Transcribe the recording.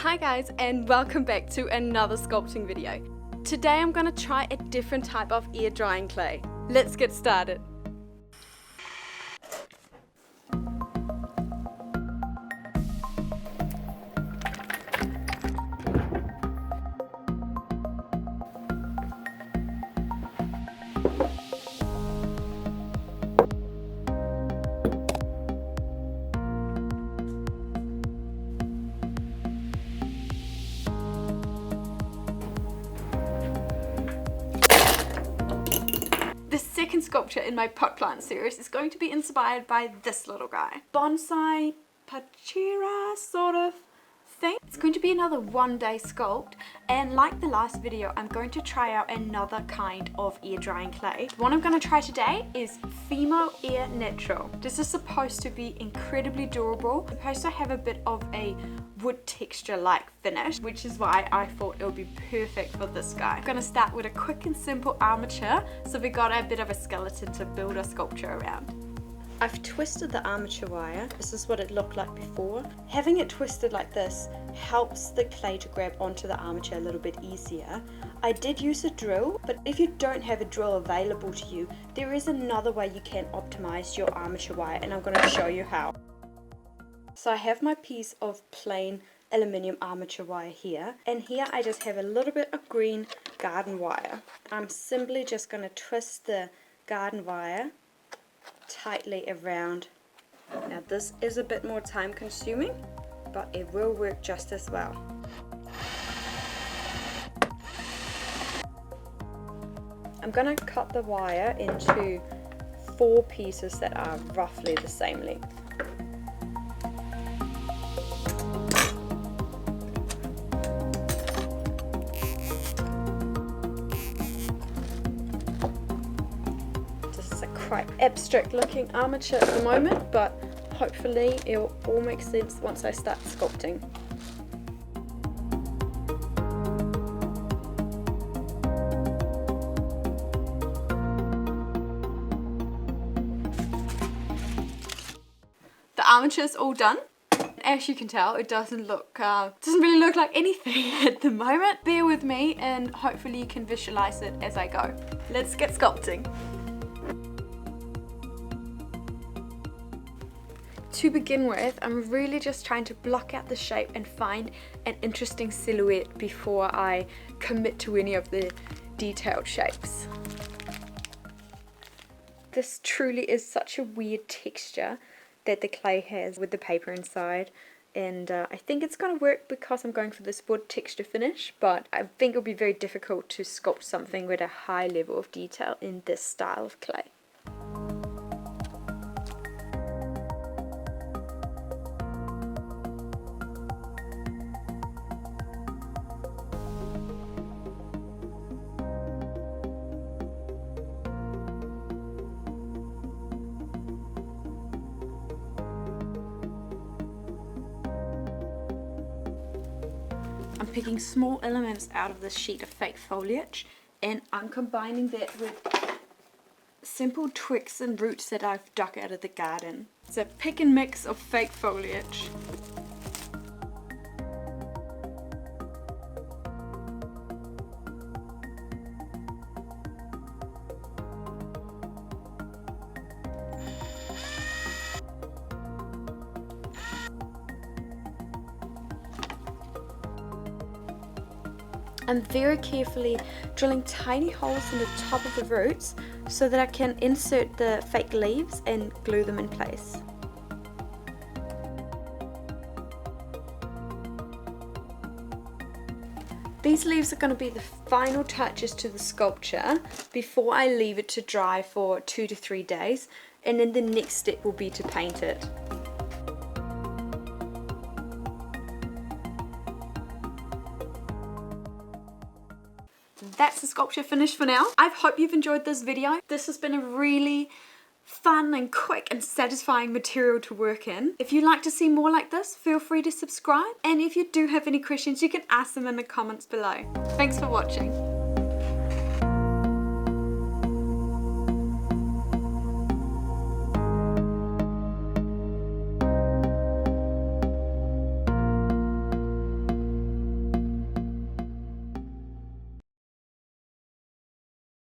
Hi guys, and welcome back to another sculpting video. Today I'm going to try a different type of air drying clay. Let's get started. The second sculpture in my potplant series is going to be inspired by this little guy. Bonsai pachira sort of thing. It's going to be another one-day sculpt, and like the last video, I'm going to try out another kind of air drying clay. The one I'm going to try today is Fimo Air Natural. This is supposed to be incredibly durable. It's supposed to have a bit of a wood texture like finish, which is why I thought it would be perfect for this guy. I'm going to start with a quick and simple armature, so we got a bit of a skeleton to build our sculpture around. I've twisted the armature wire. This is what it looked like before. Having it twisted like this helps the clay to grab onto the armature a little bit easier. I did use a drill, but if you don't have a drill available to you, there is another way you can optimize your armature wire, and I'm going to show you how. So I have my piece of plain aluminium armature wire here, and here I just have a little bit of green garden wire. I'm simply just going to twist the garden wire tightly around. Now this is a bit more time consuming, but it will work just as well. I'm going to cut the wire into 4 pieces that are roughly the same length. Quite abstract looking armature at the moment, but hopefully it'll all make sense once I start sculpting. The armature is all done. As you can tell, it doesn't really look like anything at the moment. Bear with me and hopefully you can visualize it as I go. Let's get sculpting. To begin with, I'm really just trying to block out the shape and find an interesting silhouette before I commit to any of the detailed shapes. This truly is such a weird texture that the clay has with the paper inside, and I think it's going to work because I'm going for this wood texture finish, but I think it'll be very difficult to sculpt something with a high level of detail in this style of clay. I'm picking small elements out of this sheet of fake foliage, and I'm combining that with simple twigs and roots that I've dug out of the garden. It's a pick and mix of fake foliage. I'm very carefully drilling tiny holes in the top of the roots so that I can insert the fake leaves and glue them in place. These leaves are going to be the final touches to the sculpture before I leave it to dry for 2 to 3 days, and then the next step will be to paint it. That's the sculpture finished for now. I hope you've enjoyed this video. This has been a really fun and quick and satisfying material to work in. If you'd like to see more like this, feel free to subscribe. And if you do have any questions, you can ask them in the comments below. Thanks for watching.